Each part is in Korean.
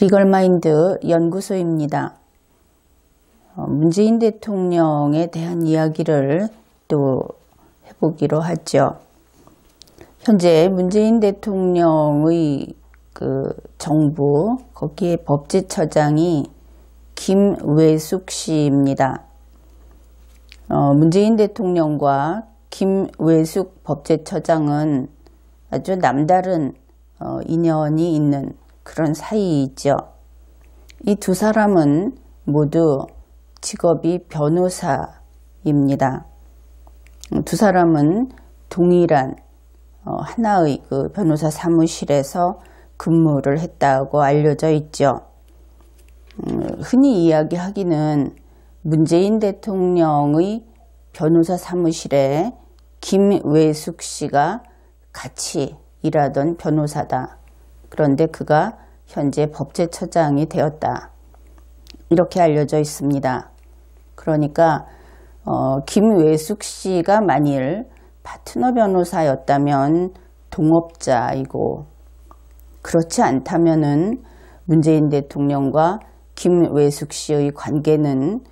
리걸마인드 연구소입니다. 문재인 대통령에 대한 이야기를 또 해보기로 하죠. 현재 문재인 대통령의 정부, 거기에 법제처장이 김외숙 씨입니다. 문재인 대통령과 김외숙 법제처장은 아주 남다른 인연이 있는 그런 사이이죠. 이 두 사람은 모두 직업이 변호사입니다. 두 사람은 동일한 하나의 변호사 사무실에서 근무를 했다고 알려져 있죠. 흔히 이야기하기는 문재인 대통령의 변호사 사무실에 김외숙 씨가 같이 일하던 변호사다. 그런데 그가 현재 법제처장이 되었다. 이렇게 알려져 있습니다. 그러니까 김외숙 씨가 만일 파트너 변호사였다면 동업자이고, 그렇지 않다면은 문재인 대통령과 김외숙 씨의 관계는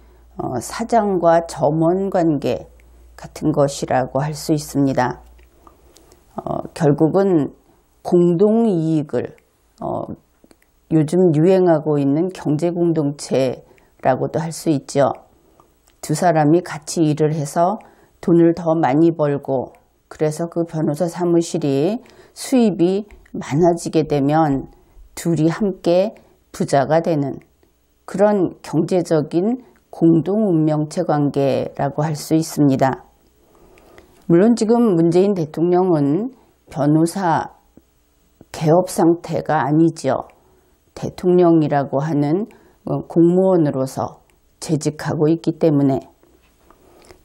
사장과 점원 관계 같은 것이라고 할 수 있습니다. 결국은 공동이익을 요즘 유행하고 있는 경제공동체라고도 할 수 있죠. 두 사람이 같이 일을 해서 돈을 더 많이 벌고, 그래서 그 변호사 사무실이 수입이 많아지게 되면 둘이 함께 부자가 되는 그런 경제적인 공동운명체 관계라고 할 수 있습니다. 물론 지금 문재인 대통령은 변호사 개업 상태가 아니죠. 대통령이라고 하는 공무원으로서 재직하고 있기 때문에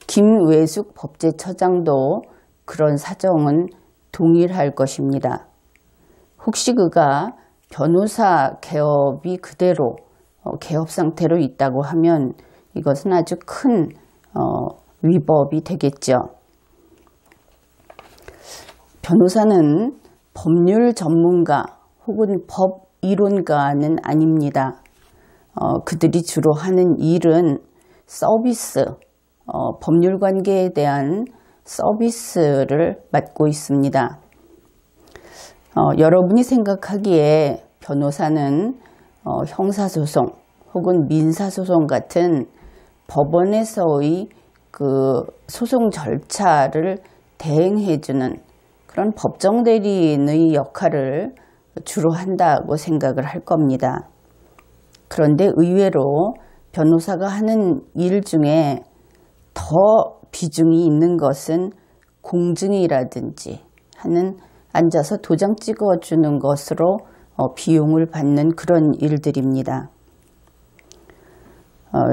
김외숙 법제처장도 그런 사정은 동일할 것입니다. 혹시 그가 변호사 개업이 그대로 개업 상태로 있다고 하면 이것은 아주 큰 위법이 되겠죠. 변호사는 법률 전문가 혹은 법 이론가는 아닙니다. 그들이 주로 하는 일은 서비스, 법률 관계에 대한 서비스를 맡고 있습니다. 여러분이 생각하기에 변호사는 형사소송 혹은 민사소송 같은 법원에서의 소송 절차를 대행해주는 그런 법정대리인의 역할을 주로 한다고 생각을 할 겁니다. 그런데 의외로 변호사가 하는 일 중에 더 비중이 있는 것은 공증이라든지 하는 앉아서 도장 찍어주는 것으로 비용을 받는 그런 일들입니다.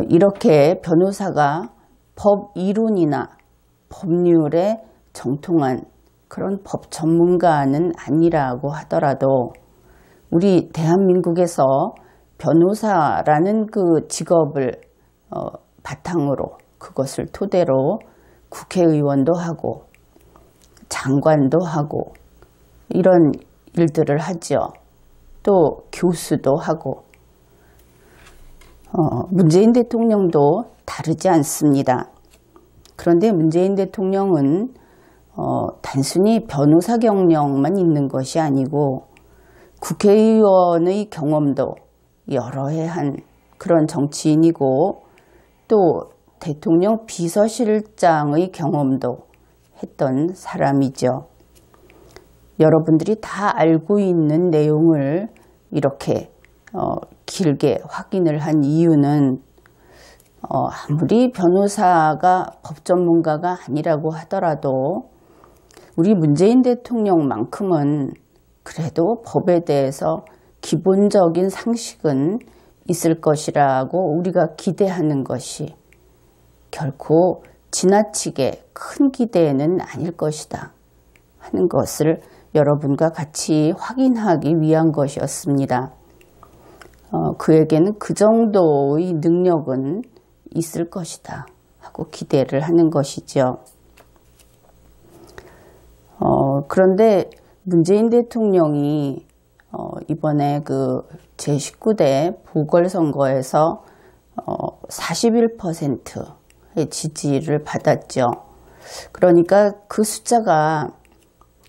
이렇게 변호사가 법 이론이나 법률에 정통한 그런 법 전문가는 아니라고 하더라도 우리 대한민국에서 변호사라는 그 직업을 바탕으로, 그것을 토대로 국회의원도 하고 장관도 하고 이런 일들을 하죠. 또 교수도 하고 문재인 대통령도 다르지 않습니다. 그런데 문재인 대통령은 단순히 변호사 경력만 있는 것이 아니고 국회의원의 경험도 여러 해 한 그런 정치인이고, 또 대통령 비서실장의 경험도 했던 사람이죠. 여러분들이 다 알고 있는 내용을 이렇게 길게 확인을 한 이유는 아무리 변호사가 법 전문가가 아니라고 하더라도 우리 문재인 대통령만큼은 그래도 법에 대해서 기본적인 상식은 있을 것이라고 우리가 기대하는 것이 결코 지나치게 큰 기대는 아닐 것이다 하는 것을 여러분과 같이 확인하기 위한 것이었습니다. 그에게는 그 정도의 능력은 있을 것이다 하고 기대를 하는 것이죠. 그런데 문재인 대통령이 이번에 그 제19대 보궐선거에서 41%의 지지를 받았죠. 그러니까 그 숫자가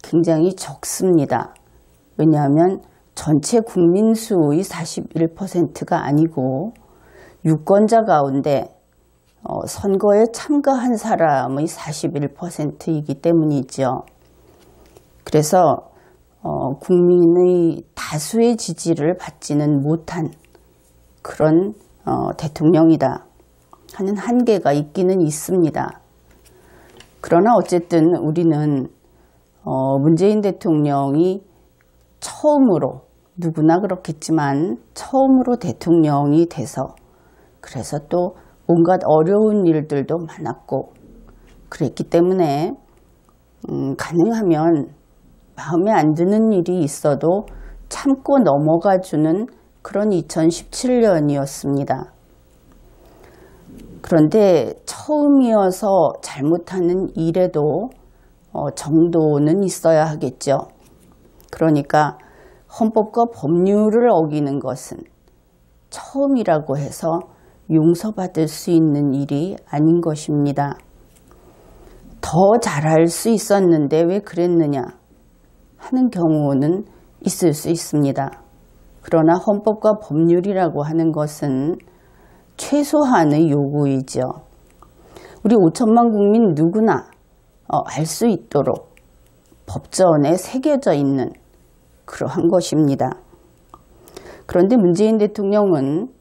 굉장히 적습니다. 왜냐하면 전체 국민 수의 41%가 아니고 유권자 가운데 선거에 참가한 사람의 41%이기 때문이죠. 그래서 국민의 다수의 지지를 받지는 못한 그런 대통령이다 하는 한계가 있기는 있습니다. 그러나 어쨌든 우리는 문재인 대통령이 처음으로, 누구나 그렇겠지만 처음으로 대통령이 돼서, 그래서 또 온갖 어려운 일들도 많았고 그랬기 때문에 가능하면 마음에 안 드는 일이 있어도 참고 넘어가주는 그런 2017년이었습니다. 그런데 처음이어서 잘못하는 일에도 정도는 있어야 하겠죠. 그러니까 헌법과 법률을 어기는 것은 처음이라고 해서 용서받을 수 있는 일이 아닌 것입니다. 더 잘할 수 있었는데 왜 그랬느냐 하는 경우는 있을 수 있습니다. 그러나 헌법과 법률이라고 하는 것은 최소한의 요구이죠. 우리 5천만 국민 누구나 알 수 있도록 법전에 새겨져 있는 그러한 것입니다. 그런데 문재인 대통령은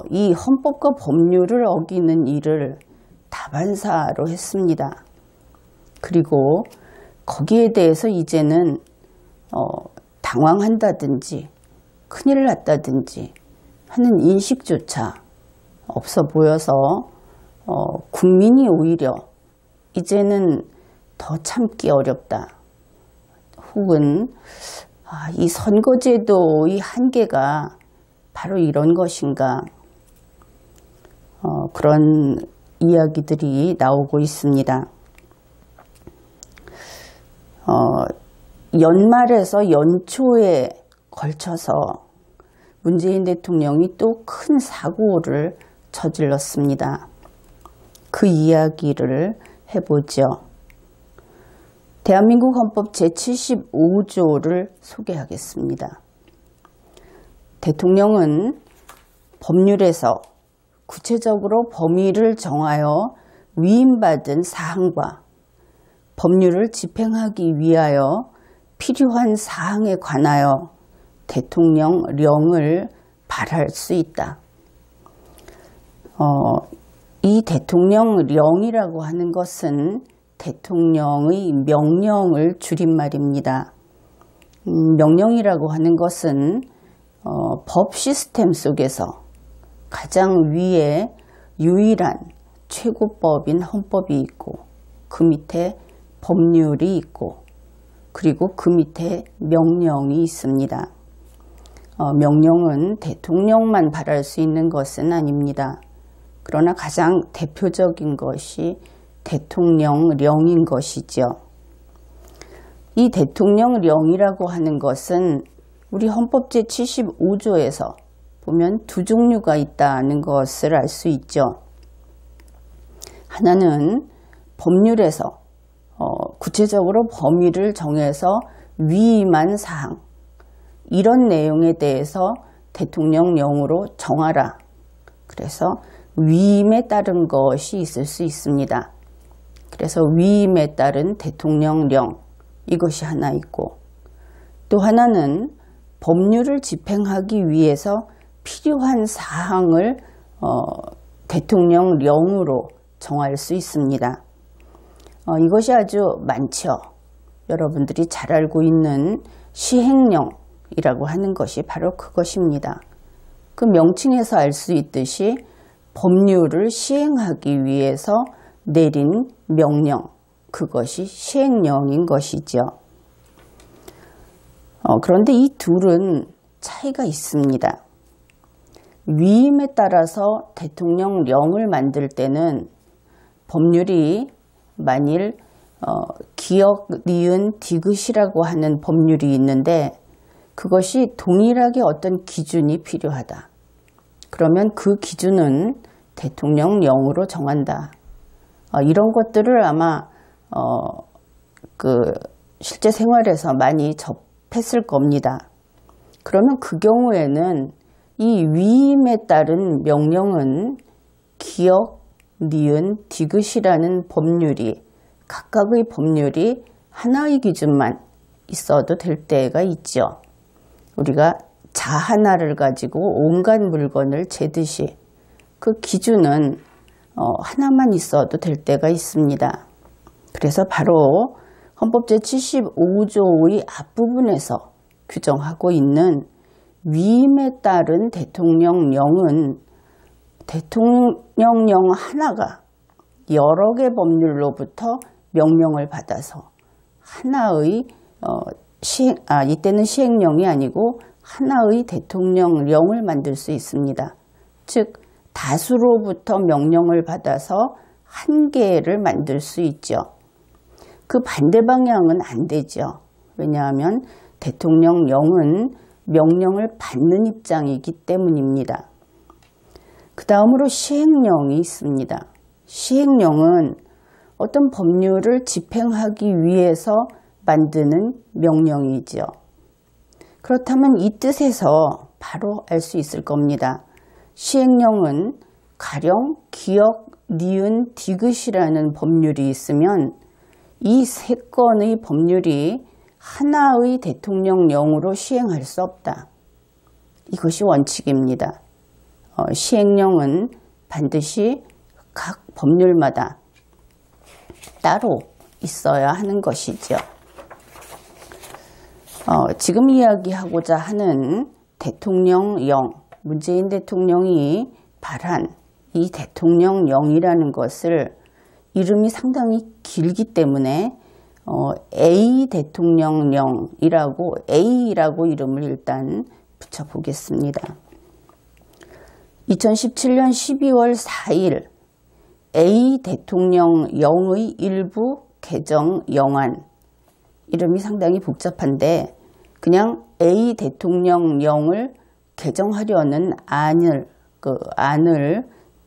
이 헌법과 법률을 어기는 일을 다반사로 했습니다. 그리고 거기에 대해서 이제는 당황한다든지 큰일 났다든지 하는 인식조차 없어 보여서 국민이 오히려 이제는 더 참기 어렵다. 혹은 이 선거제도의 한계가 바로 이런 것인가, 그런 이야기들이 나오고 있습니다. 연말에서 연초에 걸쳐서 문재인 대통령이 또 큰 사고를 저질렀습니다. 그 이야기를 해보죠. 대한민국 헌법 제75조를 소개하겠습니다. 대통령은 법률에서 구체적으로 범위를 정하여 위임받은 사항과 법률을 집행하기 위하여 필요한 사항에 관하여 대통령령을 발할 수 있다. 이 대통령령이라고 하는 것은 대통령의 명령을 줄임말입니다. 명령이라고 하는 것은 법 시스템 속에서 가장 위에 유일한 최고법인 헌법이 있고 그 밑에 법률이 있고 그리고 그 밑에 명령이 있습니다. 명령은 대통령만 발할 수 있는 것은 아닙니다. 그러나 가장 대표적인 것이 대통령령인 것이죠. 이 대통령령이라고 하는 것은 우리 헌법 제75조에서 보면 두 종류가 있다는 것을 알 수 있죠. 하나는 법률에서 구체적으로 범위를 정해서 위임한 사항, 이런 내용에 대해서 대통령령으로 정하라. 그래서 위임에 따른 것이 있을 수 있습니다. 그래서 위임에 따른 대통령령, 이것이 하나 있고, 또 하나는 법률을 집행하기 위해서 필요한 사항을 대통령령으로 정할 수 있습니다. 이것이 아주 많죠. 여러분들이 잘 알고 있는 시행령이라고 하는 것이 바로 그것입니다. 그 명칭에서 알 수 있듯이 법률을 시행하기 위해서 내린 명령, 그것이 시행령인 것이죠. 그런데 이 둘은 차이가 있습니다. 위임에 따라서 대통령령을 만들 때는 법률이 만일 기역, 니은, 디귿이라고 하는 법률이 있는데 그것이 동일하게 어떤 기준이 필요하다. 그러면 그 기준은 대통령령으로 정한다. 이런 것들을 아마 실제 생활에서 많이 접했을 겁니다. 그러면 그 경우에는 이 위임에 따른 명령은 기역, 니은, 디귿이라는 법률이 각각의 법률이 하나의 기준만 있어도 될 때가 있죠. 우리가 자 하나를 가지고 온갖 물건을 재듯이 그 기준은 하나만 있어도 될 때가 있습니다. 그래서 바로 헌법 제75조의 앞부분에서 규정하고 있는 위임에 따른 대통령령은 대통령령 하나가 여러 개 법률로부터 명령을 받아서 하나의 이때는 시행령이 아니고 하나의 대통령령을 만들 수 있습니다. 즉 다수로부터 명령을 받아서 한 개를 만들 수 있죠. 그 반대 방향은 안 되죠. 왜냐하면 대통령령은 명령을 받는 입장이기 때문입니다. 그 다음으로 시행령이 있습니다. 시행령은 어떤 법률을 집행하기 위해서 만드는 명령이죠. 그렇다면 이 뜻에서 바로 알 수 있을 겁니다. 시행령은 가령 기역, 니은, 디귿이라는 법률이 있으면 이 세 건의 법률이 하나의 대통령령으로 시행할 수 없다. 이것이 원칙입니다. 시행령은 반드시 각 법률마다 따로 있어야 하는 것이죠. 지금 이야기하고자 하는 대통령령, 문재인 대통령이 발한 이 대통령령이라는 것을 이름이 상당히 길기 때문에 A 대통령령이라고 A라고 이름을 일단 붙여보겠습니다. 2017년 12월 4일 A 대통령령의 일부 개정령안, 이름이 상당히 복잡한데 그냥 A 대통령령을 개정하려는 안을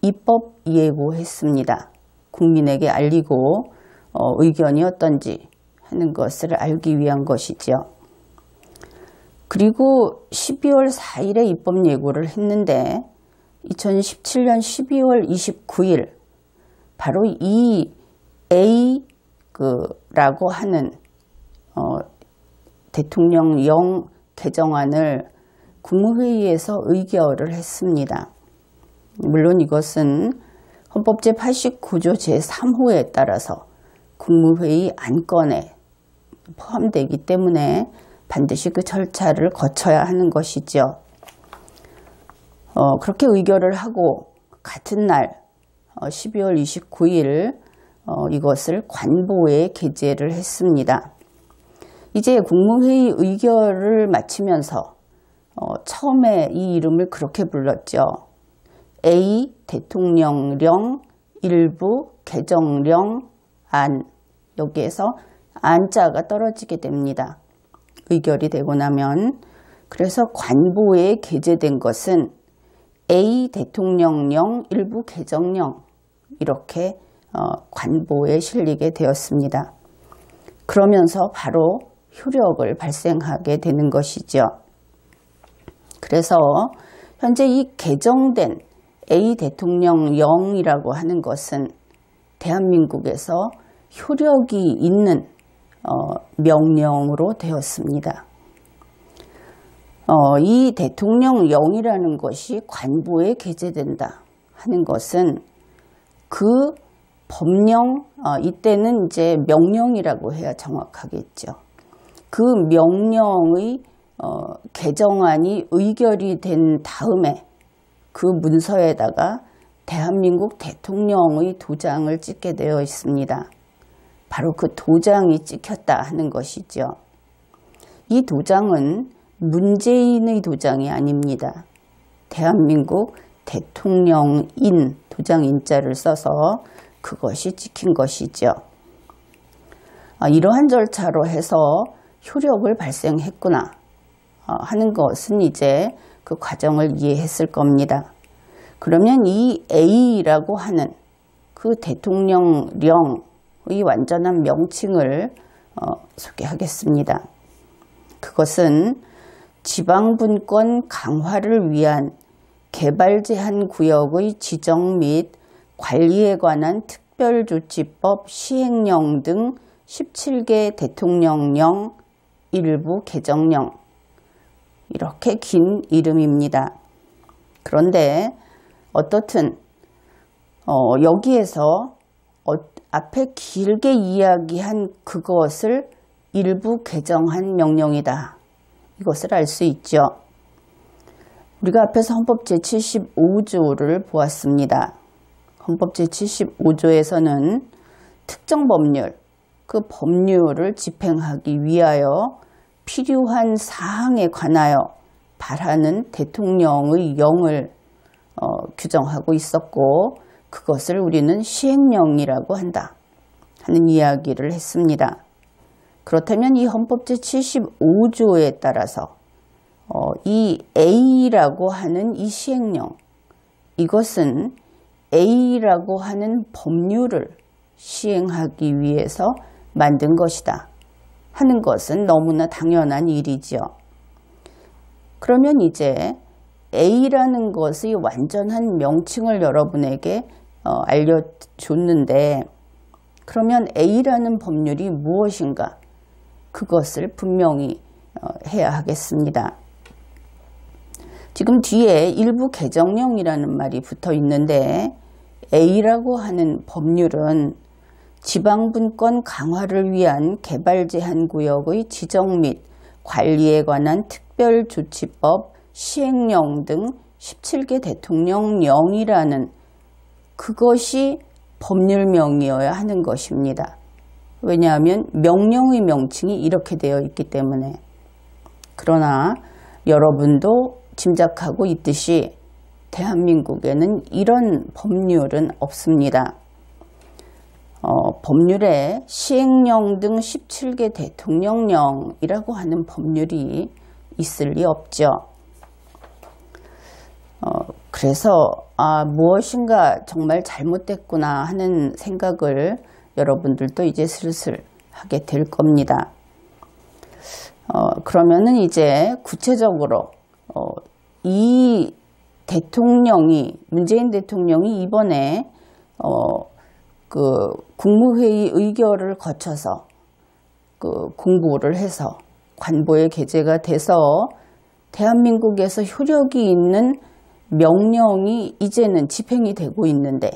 입법 예고했습니다. 국민에게 알리고 의견이 어떤지 하는 것을 알기 위한 것이죠. 그리고 12월 4일에 입법 예고를 했는데 2017년 12월 29일 바로 이 A라고 하는 대통령령 개정안을 국무회의에서 의결을 했습니다. 물론 이것은 헌법 제89조 제3호에 따라서 국무회의 안건에 포함되기 때문에 반드시 그 절차를 거쳐야 하는 것이죠. 그렇게 의결을 하고 같은 날 12월 29일 이것을 관보에 게재를 했습니다. 이제 국무회의 의결을 마치면서 처음에 이 이름을 그렇게 불렀죠. A 대통령령 일부 개정령 안, 여기에서 안자가 떨어지게 됩니다. 의결이 되고 나면. 그래서 관보에 게재된 것은 A 대통령령 일부 개정령, 이렇게 관보에 실리게 되었습니다. 그러면서 바로 효력을 발생하게 되는 것이죠. 그래서 현재 이 개정된 A 대통령령이라고 하는 것은 대한민국에서 효력이 있는 명령으로 되었습니다. 이 대통령령이라는 것이 관보에 게재된다 하는 것은 그 법령, 이때는 이제 명령이라고 해야 정확하겠죠. 그 명령의 개정안이 의결이 된 다음에 그 문서에다가 대한민국 대통령의 도장을 찍게 되어 있습니다. 바로 그 도장이 찍혔다 하는 것이죠. 이 도장은 문재인의 도장이 아닙니다. 대한민국 대통령인 도장 인자를 써서 그것이 찍힌 것이죠. 이러한 절차로 해서 효력을 발생했구나. 하는 것은 이제 그 과정을 이해했을 겁니다. 그러면 이 A라고 하는 그 대통령령의 완전한 명칭을 소개하겠습니다. 그것은 지방분권 강화를 위한 개발제한구역의 지정 및 관리에 관한 특별조치법 시행령 등 17개 대통령령 일부 개정령, 이렇게 긴 이름입니다. 그런데 어떻든 여기에서 앞에 길게 이야기한 그것을 일부 개정한 명령이다, 이것을 알 수 있죠. 우리가 앞에서 헌법 제75조를 보았습니다. 헌법 제75조에서는 특정 법률, 그 법률을 집행하기 위하여 필요한 사항에 관하여 발하는 대통령의 영을 규정하고 있었고, 그것을 우리는 시행령이라고 한다 하는 이야기를 했습니다. 그렇다면 이 헌법 제75조에 따라서 이 A라고 하는 이 시행령, 이것은 A라고 하는 법률을 시행하기 위해서 만든 것이다 하는 것은 너무나 당연한 일이지요. 그러면 이제 A라는 것의 완전한 명칭을 여러분에게 알려줬는데, 그러면 A라는 법률이 무엇인가? 그것을 분명히 해야 하겠습니다. 지금 뒤에 일부 개정령이라는 말이 붙어 있는데, A라고 하는 법률은 지방분권 강화를 위한 개발제한구역의 지정 및 관리에 관한 특별조치법 시행령 등 17개 대통령령이라는 그것이 법률명이어야 하는 것입니다. 왜냐하면 명령의 명칭이 이렇게 되어 있기 때문에. 그러나 여러분도 짐작하고 있듯이 대한민국에는 이런 법률은 없습니다. 법률에 시행령 등 17개 대통령령이라고 하는 법률이 있을 리 없죠. 그래서 무엇인가 정말 잘못됐구나 하는 생각을 여러분들도 이제 슬슬 하게 될 겁니다. 그러면은 이제 구체적으로 이 대통령이, 문재인 대통령이 이번에 그 국무회의 의결을 거쳐서 그 공부를 해서 관보에 게재가 돼서 대한민국에서 효력이 있는 명령이 이제는 집행이 되고 있는데,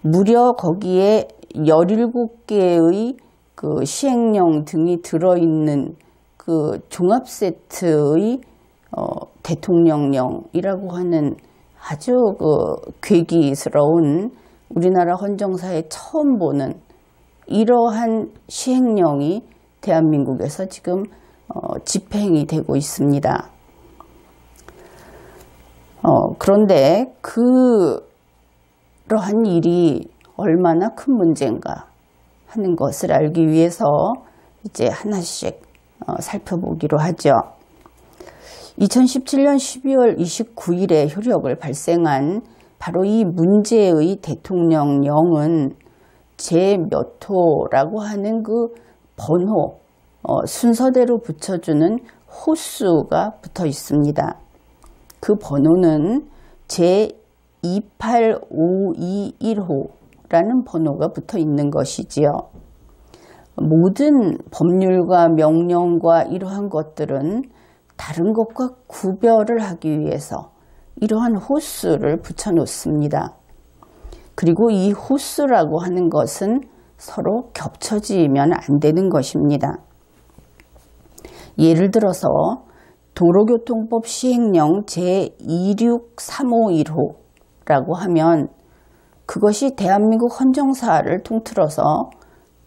무려 거기에 17개의 그 시행령 등이 들어있는 그 종합 세트의 대통령령이라고 하는 아주 그 괴기스러운, 우리나라 헌정사에 처음 보는 이러한 시행령이 대한민국에서 지금 집행이 되고 있습니다. 그런데 그러한 일이 얼마나 큰 문제인가 하는 것을 알기 위해서 이제 하나씩 살펴보기로 하죠. 2017년 12월 29일에 효력을 발생한 바로 이 문제의 대통령령은 제 몇 호라고 하는 그 번호, 순서대로 붙여주는 호수가 붙어 있습니다. 그 번호는 제 28521호라는 번호가 붙어 있는 것이지요. 모든 법률과 명령과 이러한 것들은 다른 것과 구별을 하기 위해서 이러한 호수를 붙여 놓습니다. 그리고 이 호수라고 하는 것은 서로 겹쳐지면 안 되는 것입니다. 예를 들어서 도로교통법 시행령 제26351호라고 하면 그것이 대한민국 헌정사를 통틀어서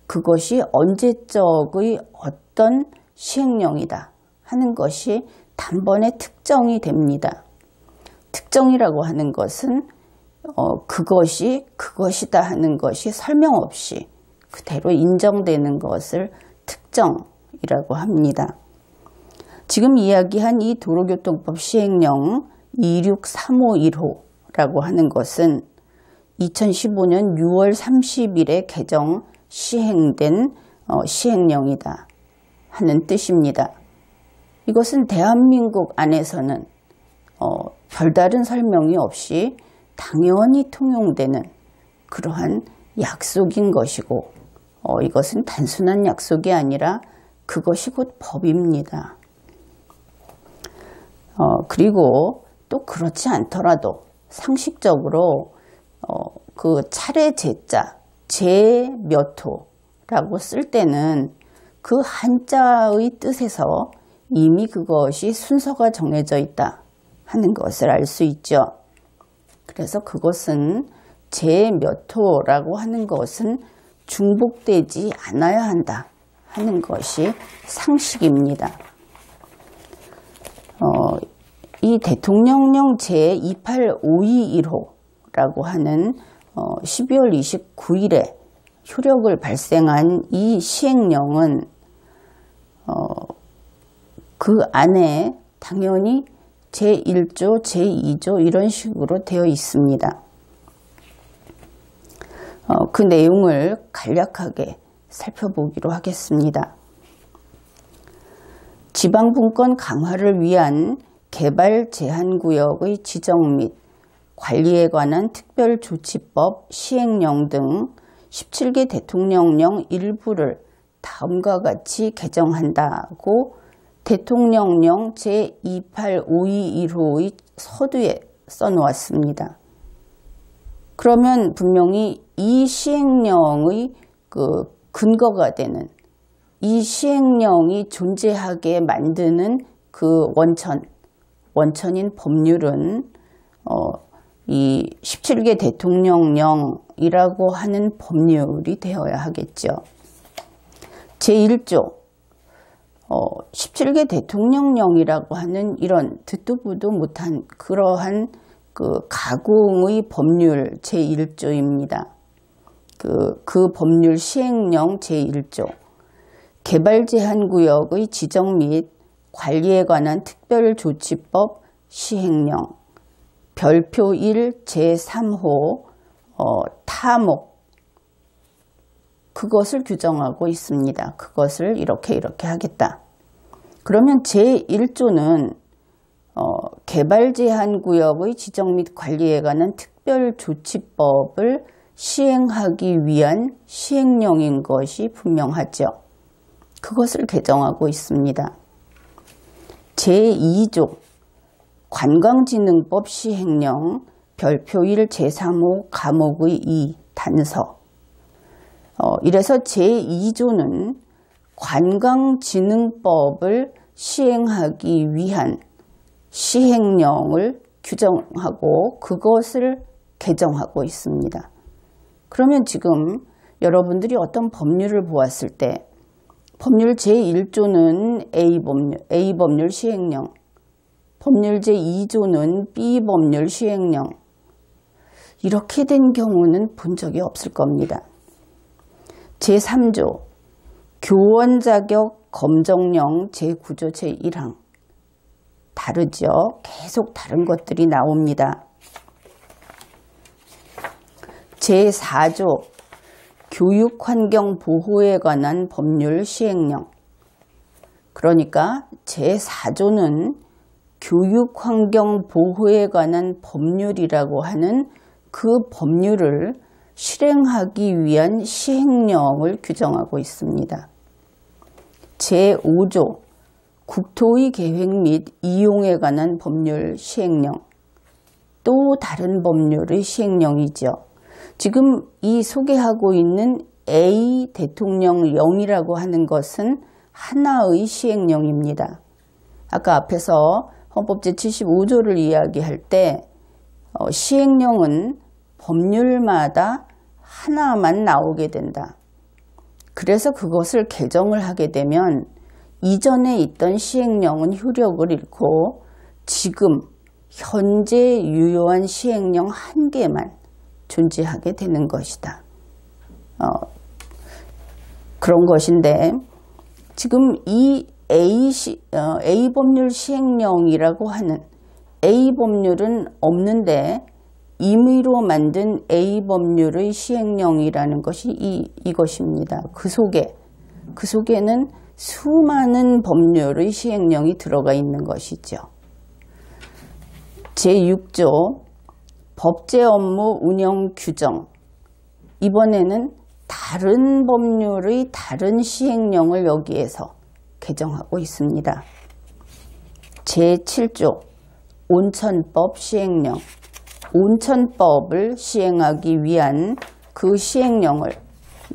그것이 언제적의 어떤 시행령이다 하는 것이 단번에 특정이 됩니다. 특정이라고 하는 것은 그것이 그것이다 하는 것이 설명 없이 그대로 인정되는 것을 특정, 시행령이라고 합니다. 지금 이야기한 이 도로교통법 시행령 263515라고 하는 것은 2015년 6월 30일에 개정 시행된 시행령이다 하는 뜻입니다. 이것은 대한민국 안에서는 별다른 설명이 없이 당연히 통용되는 그러한 약속인 것이고 이것은 단순한 약속이 아니라 그것이 곧 법입니다. 그리고 또 그렇지 않더라도 상식적으로 그 차례 제자, 제 몇 호라고 쓸 때는 그 한자의 뜻에서 이미 그것이 순서가 정해져 있다 하는 것을 알 수 있죠. 그래서 그것은 제 몇 호라고 하는 것은 중복되지 않아야 한다 하는 것이 상식입니다. 이 대통령령 제28521호라고 하는 12월 29일에 효력을 발생한 이 시행령은 그 안에 당연히 제1조, 제2조 이런 식으로 되어 있습니다. 그 내용을 간략하게 살펴보기로 하겠습니다. 지방분권 강화를 위한 개발 제한구역의 지정 및 관리에 관한 특별조치법 시행령 등 17개 대통령령 일부를 다음과 같이 개정한다고 대통령령 제28521호의 서두에 써놓았습니다. 그러면 분명히 이 시행령의 그 근거가 되는 이 시행령이 존재하게 만드는 그 원천인 법률은 이 17개 대통령령이라고 하는 법률이 되어야 하겠죠. 제1조 17개 대통령령이라고 하는 이런 듣도 보도 못한 그러한 그 가공의 법률 제1조입니다. 그 법률 시행령 제1조 개발제한구역의 지정 및 관리에 관한 특별조치법 시행령 별표 1 제3호 타목 그것을 규정하고 있습니다. 그것을 이렇게 하겠다. 그러면 제1조는 개발제한구역의 지정 및 관리에 관한 특별조치법을 시행하기 위한 시행령인 것이 분명하죠. 그것을 개정하고 있습니다. 제2조 관광진흥법 시행령 별표 1 제3호 가목의 2 단서 이래서 제2조는 관광진흥법을 시행하기 위한 시행령을 규정하고 그것을 개정하고 있습니다. 그러면 지금 여러분들이 어떤 법률을 보았을 때 법률 제1조는 A 법률 시행령, 법률 제2조는 B 법률 시행령 이렇게 된 경우는 본 적이 없을 겁니다. 제3조 교원 자격 검정령 제9조 제1항 다르죠. 계속 다른 것들이 나옵니다. 제4조 교육환경보호에 관한 법률 시행령 그러니까 제4조는 교육환경보호에 관한 법률이라고 하는 그 법률을 실행하기 위한 시행령을 규정하고 있습니다. 제5조 국토의 계획 및 이용에 관한 법률 시행령 또 다른 법률의 시행령이죠. 지금 이 소개하고 있는 A 대통령령이라고 하는 것은 하나의 시행령입니다. 아까 앞에서 헌법 제75조를 이야기할 때 시행령은 법률마다 하나만 나오게 된다. 그래서 그것을 개정을 하게 되면 이전에 있던 시행령은 효력을 잃고 지금 현재 유효한 시행령 한 개만 존재하게 되는 것이다. 그런 것인데 지금 이 A 법률 시행령이라고 하는 A 법률은 없는데 임의로 만든 A 법률의 시행령이라는 것이 이것입니다. 그 속에는 수많은 법률의 시행령이 들어가 있는 것이죠. 제6조 법제 업무 운영 규정. 이번에는 다른 법률의 다른 시행령을 여기에서 개정하고 있습니다. 제7조 온천법 시행령. 온천법을 시행하기 위한 그 시행령을,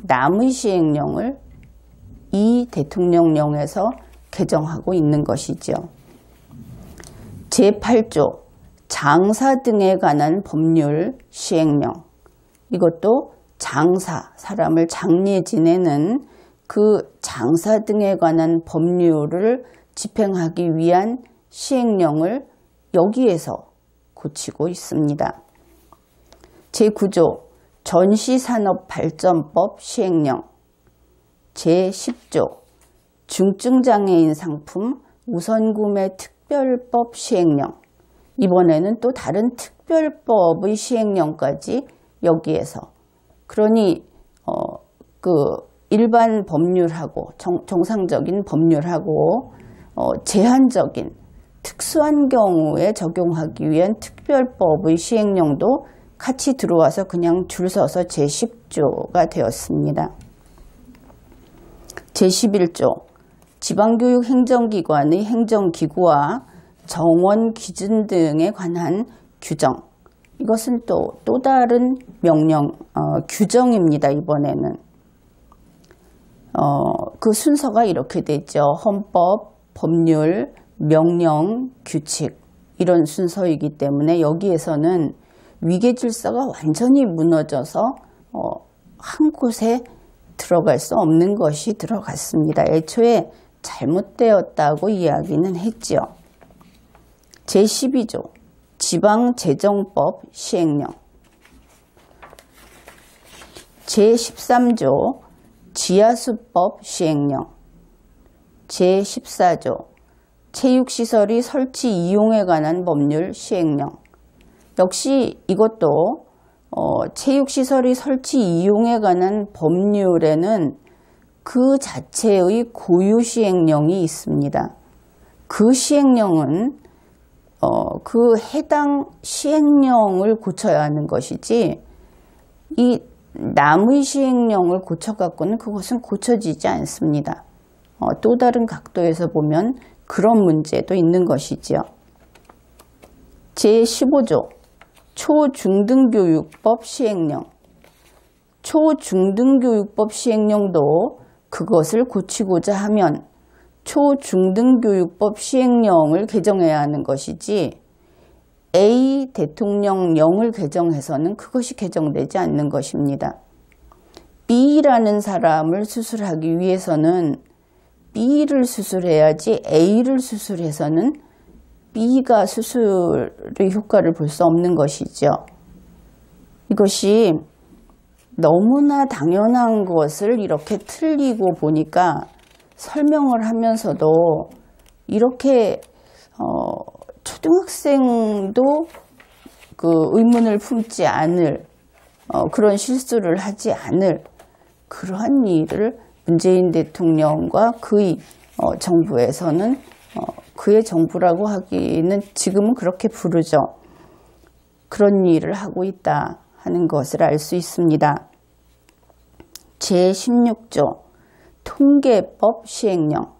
남의 시행령을 이 대통령령에서 개정하고 있는 것이죠. 제8조 장사 등에 관한 법률 시행령. 이것도 장사, 사람을 장례 지내는 그 장사 등에 관한 법률을 집행하기 위한 시행령을 여기에서 고치고 있습니다. 제9조 전시산업발전법 시행령. 제10조 중증장애인 상품 우선구매 특별법 시행령. 이번에는 또 다른 특별법의 시행령까지 여기에서, 그러니 그 일반 법률하고 정상적인 법률하고 제한적인 특수한 경우에 적용하기 위한 특별법의 시행령도 같이 들어와서 그냥 줄 서서 제10조가 되었습니다. 제11조 지방교육 행정기관의 행정기구와 정원 기준 등에 관한 규정. 이것은 또 다른 명령, 규정입니다. 이번에는. 그 순서가 이렇게 되죠. 헌법, 법률, 명령, 규칙, 이런 순서이기 때문에 여기에서는 위계질서가 완전히 무너져서 한 곳에 들어갈 수 없는 것이 들어갔습니다. 애초에 잘못되었다고 이야기는 했죠. 제12조 지방재정법 시행령. 제13조 지하수법 시행령. 제14조 체육시설의 설치 이용에 관한 법률 시행령. 역시 이것도 체육시설의 설치 이용에 관한 법률에는 그 자체의 고유 시행령이 있습니다. 그 시행령은 그 해당 시행령을 고쳐야 하는 것이지, 이 남의 시행령을 고쳐갖고는 그것은 고쳐지지 않습니다. 또 다른 각도에서 보면 그런 문제도 있는 것이죠. 제15조 초중등교육법 시행령. 초중등교육법 시행령도 그것을 고치고자 하면 초중등교육법 시행령을 개정해야 하는 것이지, A 대통령령을 개정해서는 그것이 개정되지 않는 것입니다. B라는 사람을 수술하기 위해서는 B를 수술해야지 A를 수술해서는 B가 수술의 효과를 볼 수 없는 것이죠. 이것이 너무나 당연한 것을 이렇게 틀리고 보니까 설명을 하면서도 이렇게 초등학생도 그 의문을 품지 않을, 그런 실수를 하지 않을 그러한 일을 문재인 대통령과 그의 정부에서는, 그의 정부라고 하기는 지금은 그렇게 부르죠. 그런 일을 하고 있다 하는 것을 알 수 있습니다. 제16조 통계법 시행령.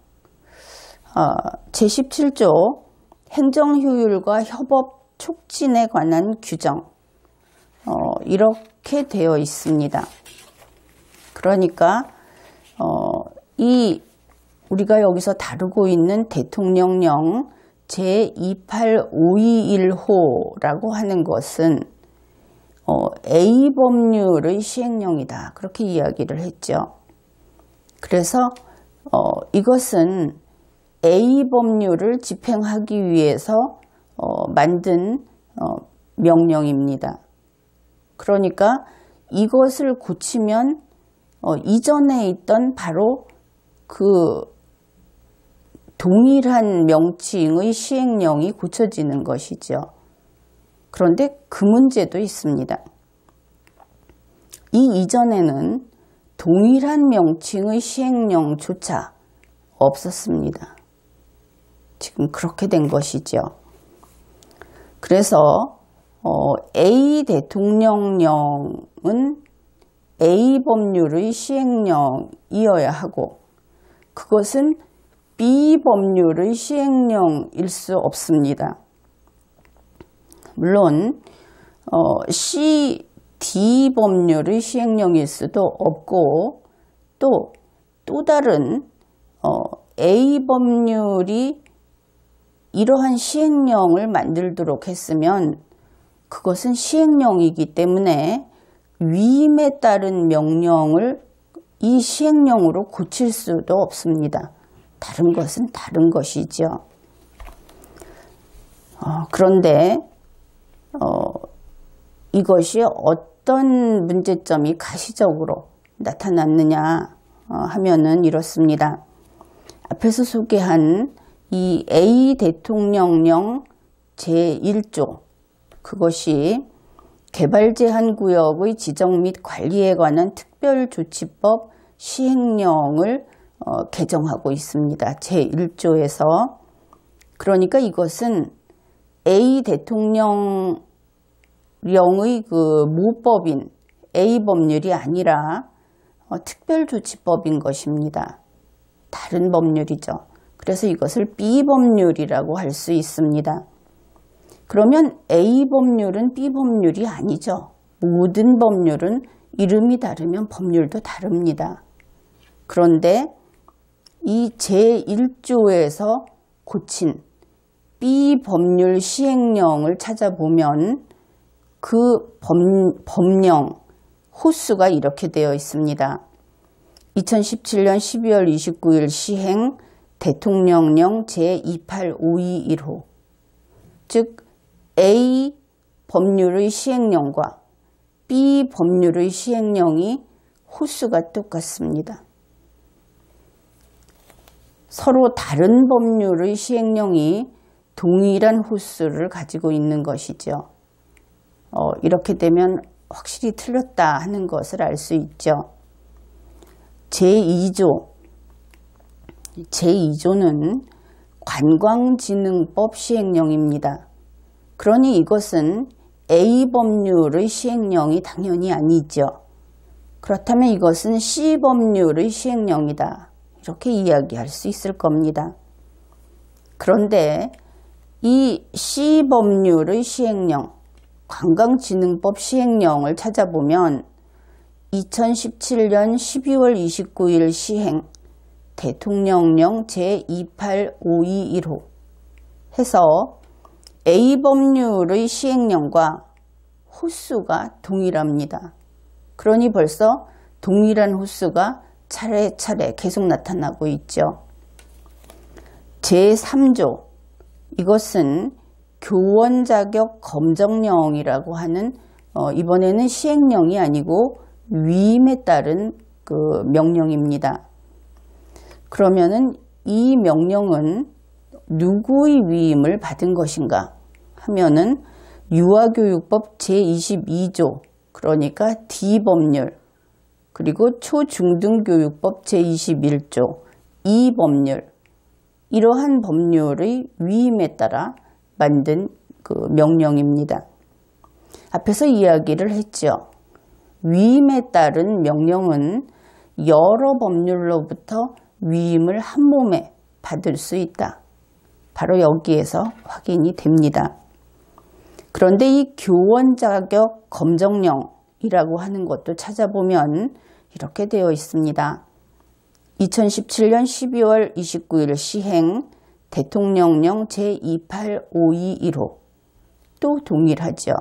제17조 행정효율과 협업 촉진에 관한 규정. 이렇게 되어 있습니다. 그러니까 우리가 여기서 다루고 있는 대통령령 제28521호라고 하는 것은 A 법률의 시행령이다, 그렇게 이야기를 했죠. 그래서 이것은 A 법률을 집행하기 위해서 만든 명령입니다. 그러니까 이것을 고치면 이전에 있던 바로 그 동일한 명칭의 시행령이 고쳐지는 것이죠. 그런데 그 문제도 있습니다. 이 이전에는 동일한 명칭의 시행령조차 없었습니다. 지금 그렇게 된 것이죠. 그래서 A 대통령령은 A 법률의 시행령이어야 하고 그것은 B 법률의 시행령일 수 없습니다. 물론 C, D 법률의 시행령일 수도 없고 또 다른 A 법률이 이러한 시행령을 만들도록 했으면 그것은 시행령이기 때문에 위임에 따른 명령을 이 시행령으로 고칠 수도 없습니다. 다른 것은 다른 것이죠. 그런데 이것이 어떤 문제점이 가시적으로 나타났느냐 하면은 이렇습니다. 앞에서 소개한 이 A 대통령령 제1조 그것이 개발제한구역의 지정 및 관리에 관한 특별조치법 시행령을 개정하고 있습니다. 제1조에서. 그러니까 이것은 A 대통령령의 그 모법인 A 법률이 아니라 특별조치법인 것입니다. 다른 법률이죠. 그래서 이것을 B 법률이라고 할 수 있습니다. 그러면 A 법률은 B 법률이 아니죠. 모든 법률은 이름이 다르면 법률도 다릅니다. 그런데 이 제1조에서 고친 B 법률 시행령을 찾아보면 그 법령 호수가 이렇게 되어 있습니다. 2017년 12월 29일 시행 대통령령 제28521호 즉 A 법률의 시행령과 B 법률의 시행령이 호수가 똑같습니다. 서로 다른 법률의 시행령이 동일한 호수를 가지고 있는 것이죠. 이렇게 되면 확실히 틀렸다 하는 것을 알 수 있죠. 제2조는 관광진흥법 시행령입니다. 그러니 이것은 A 법률의 시행령이 당연히 아니죠. 그렇다면 이것은 C 법률의 시행령이다. 이렇게 이야기할 수 있을 겁니다. 그런데 이 C 법률의 시행령, 관광진흥법 시행령을 찾아보면 2017년 12월 29일 시행 대통령령 제28521호 해서 A 법률의 시행령과 호수가 동일합니다. 그러니 벌써 동일한 호수가 차례차례 계속 나타나고 있죠. 제3조 이것은 교원 자격 검정령이라고 하는 이번에는 시행령이 아니고 위임에 따른 그 명령입니다. 그러면은 이 명령은 누구의 위임을 받은 것인가 하면은 유아교육법 제22조 그러니까 D 법률 그리고 초중등교육법 제21조 E 법률 이러한 법률의 위임에 따라 만든 그 명령입니다. 앞에서 이야기를 했죠. 위임에 따른 명령은 여러 법률로부터 위임을 한 몸에 받을 수 있다. 바로 여기에서 확인이 됩니다. 그런데 이 교원 자격 검정령이라고 하는 것도 찾아보면 이렇게 되어 있습니다. 2017년 12월 29일 시행 대통령령 제28521호 또 동일하죠.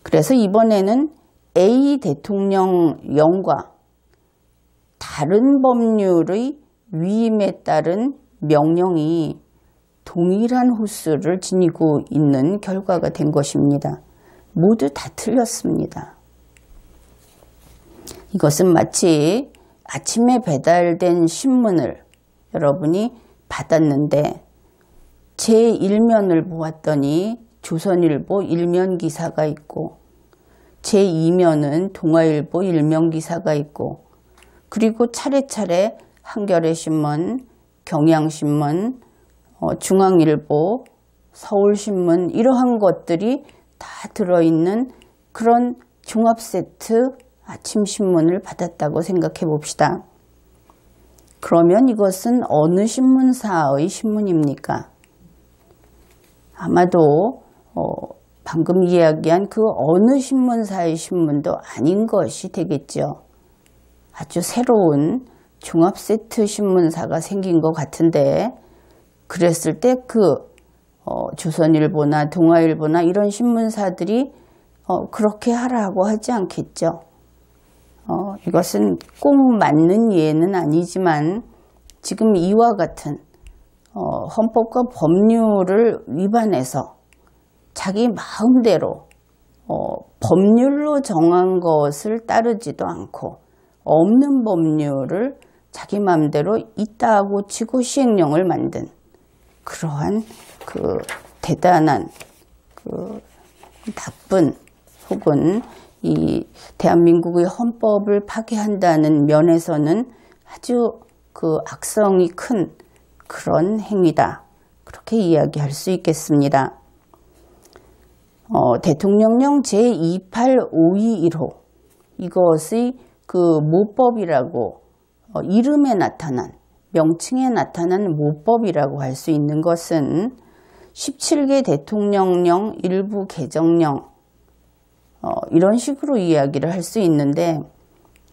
그래서 이번에는 A 대통령령과 다른 법률의 위임에 따른 명령이 동일한 호수를 지니고 있는 결과가 된 것입니다. 모두 다 틀렸습니다. 이것은 마치 아침에 배달된 신문을 여러분이 받았는데 제1면을 보았더니 조선일보 1면 기사가 있고 제2면은 동아일보 1면 기사가 있고 그리고 차례차례 한겨레신문, 경향신문, 중앙일보, 서울신문 이러한 것들이 다 들어있는 그런 종합세트 아침신문을 받았다고 생각해 봅시다. 그러면 이것은 어느 신문사의 신문입니까? 아마도 방금 이야기한 그 어느 신문사의 신문도 아닌 것이 되겠죠. 아주 새로운 종합세트 신문사가 생긴 것 같은데 그랬을 때 그 조선일보나 동아일보나 이런 신문사들이 그렇게 하라고 하지 않겠죠. 이것은 꼭 맞는 예는 아니지만 지금 이와 같은 헌법과 법률을 위반해서 자기 마음대로 법률로 정한 것을 따르지도 않고 없는 법률을 자기 마음대로 있다고 치고 시행령을 만든 그러한 그 대단한 그 나쁜 혹은 이 대한민국의 헌법을 파괴한다는 면에서는 아주 그 악성이 큰 그런 행위다. 그렇게 이야기할 수 있겠습니다. 대통령령 제28521호 이것의 그 모법이라고 이름에 나타난 명칭에 나타난 모법이라고 할 수 있는 것은 17개 대통령령 일부 개정령 이런 식으로 이야기를 할 수 있는데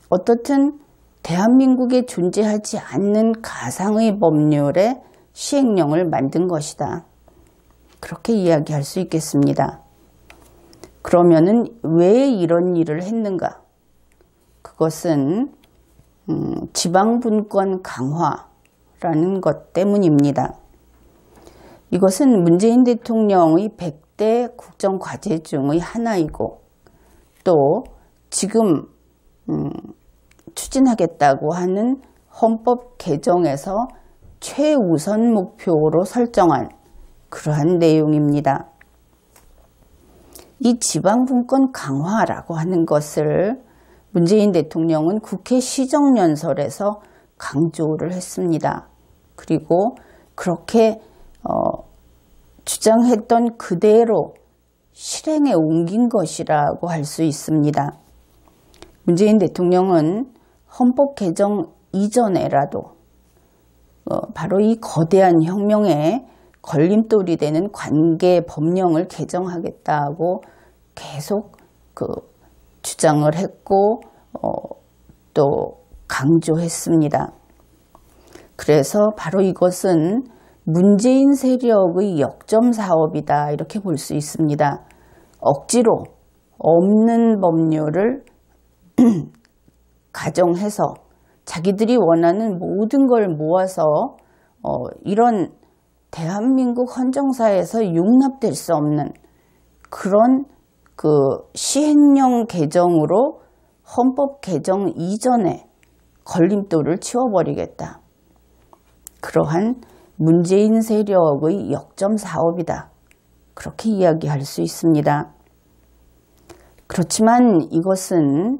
어떻든 대한민국에 존재하지 않는 가상의 법률의 시행령을 만든 것이다. 그렇게 이야기할 수 있겠습니다. 그러면은 왜 이런 일을 했는가? 그것은 지방분권 강화라는 것 때문입니다. 이것은 문재인 대통령의 100대 국정과제 중의 하나이고 또 지금 추진하겠다고 하는 헌법 개정에서 최우선 목표로 설정한 그러한 내용입니다. 이 지방분권 강화라고 하는 것을 문재인 대통령은 국회 시정연설에서 강조를 했습니다. 그리고 그렇게 주장했던 그대로 실행에 옮긴 것이라고 할 수 있습니다. 문재인 대통령은 헌법 개정 이전에라도 바로 이 거대한 혁명에 걸림돌이 되는 관계 법령을 개정하겠다고 계속 주장을 했고 또 강조했습니다. 그래서 바로 이것은 문재인 세력의 역점 사업이다 이렇게 볼 수 있습니다. 억지로 없는 법률을 가정해서 자기들이 원하는 모든 걸 모아서 이런 대한민국 헌정사에서 용납될 수 없는 그런 그 시행령 개정으로 헌법 개정 이전에 걸림돌을 치워버리겠다. 그러한 문재인 세력의 역점 사업이다. 그렇게 이야기할 수 있습니다. 그렇지만 이것은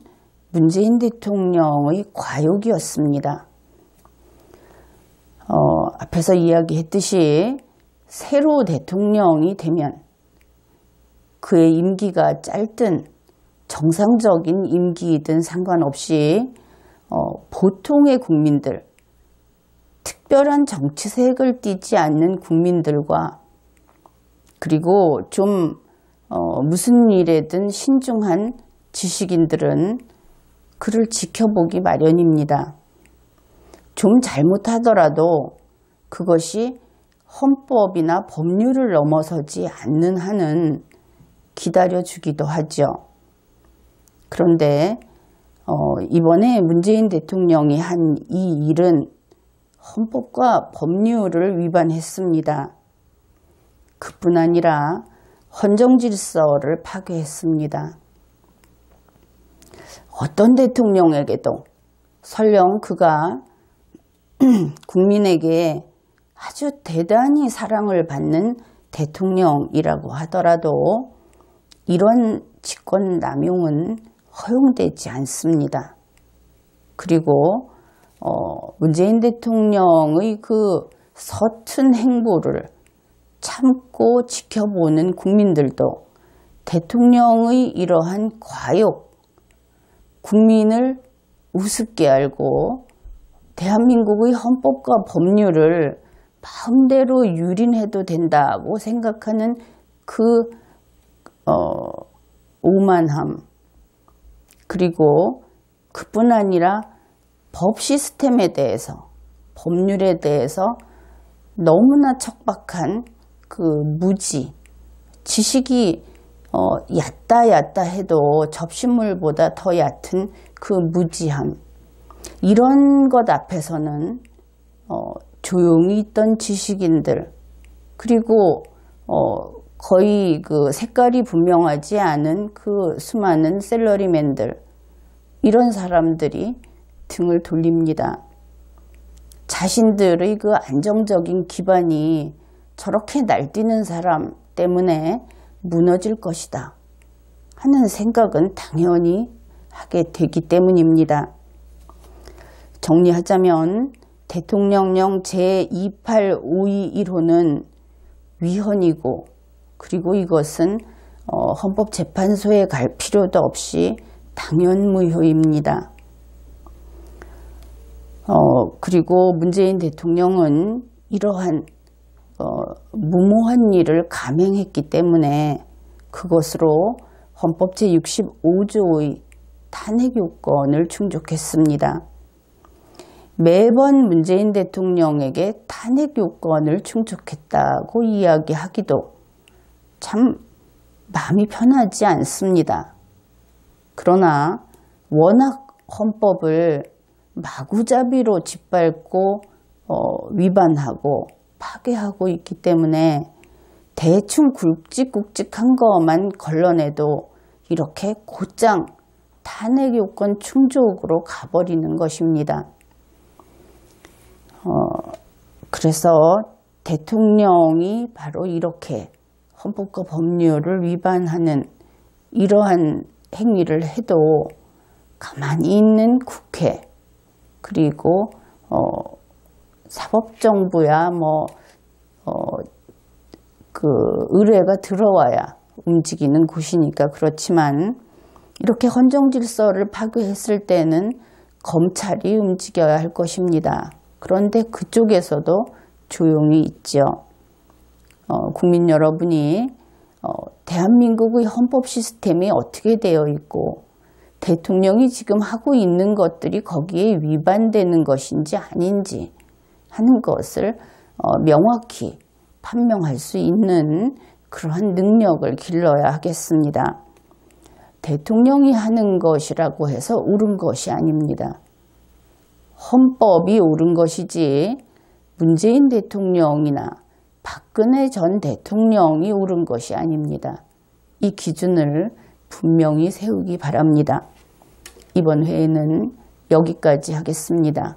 문재인 대통령의 과욕이었습니다. 앞에서 이야기했듯이 새로 대통령이 되면 그의 임기가 짧든 정상적인 임기이든 상관없이 보통의 국민들, 특별한 정치색을 띠지 않는 국민들과 그리고 좀 무슨 일에든 신중한 지식인들은 그를 지켜보기 마련입니다. 좀 잘못하더라도 그것이 헌법이나 법률을 넘어서지 않는 한은 기다려주기도 하죠. 그런데 이번에 문재인 대통령이 한 이 일은 헌법과 법률을 위반했습니다. 그뿐 아니라 헌정질서를 파괴했습니다. 어떤 대통령에게도 설령 그가 국민에게 아주 대단히 사랑을 받는 대통령이라고 하더라도 이런 직권 남용은 허용되지 않습니다. 그리고 문재인 대통령의 그 서툰 행보를 참고 지켜보는 국민들도 대통령의 이러한 과욕, 국민을 우습게 알고 대한민국의 헌법과 법률을 마음대로 유린해도 된다고 생각하는 그 오만함, 그리고 그뿐 아니라 법 시스템에 대해서, 법률에 대해서 너무나 척박한 그 무지, 지식이 얕다 해도 접시물보다 더 얕은 그 무지함, 이런 것 앞에서는 조용히 있던 지식인들, 그리고 거의 그 색깔이 분명하지 않은 그 수많은 샐러리맨들, 이런 사람들이 등을 돌립니다. 자신들의 그 안정적인 기반이 저렇게 날뛰는 사람 때문에 무너질 것이다 하는 생각은 당연히 하게 되기 때문입니다. 정리하자면 대통령령 제28521호는 위헌이고, 그리고 이것은 헌법재판소에 갈 필요도 없이 당연무효입니다. 그리고 문재인 대통령은 이러한 무모한 일을 감행했기 때문에 그것으로 헌법 제65조의 탄핵요건을 충족했습니다. 매번 문재인 대통령에게 탄핵요건을 충족했다고 이야기하기도 참 마음이 편하지 않습니다. 그러나 워낙 헌법을 마구잡이로 짓밟고 위반하고 파괴하고 있기 때문에 대충 굵직굵직한 것만 걸러내도 이렇게 곧장 탄핵요건 충족으로 가버리는 것입니다. 그래서 대통령이 바로 이렇게 헌법과 법률을 위반하는 이러한 행위를 해도 가만히 있는 국회, 그리고 사법정부야 그 의뢰가 들어와야 움직이는 곳이니까 그렇지만, 이렇게 헌정질서를 파괴했을 때는 검찰이 움직여야 할 것입니다. 그런데 그쪽에서도 조용히 있죠. 국민 여러분이 대한민국의 헌법 시스템이 어떻게 되어 있고 대통령이 지금 하고 있는 것들이 거기에 위반되는 것인지 아닌지 하는 것을 명확히 판명할 수 있는 그러한 능력을 길러야 하겠습니다. 대통령이 하는 것이라고 해서 옳은 것이 아닙니다. 헌법이 옳은 것이지 문재인 대통령이나 박근혜 전 대통령이 옳은 것이 아닙니다. 이 기준을 분명히 세우기 바랍니다. 이번 회에는 여기까지 하겠습니다.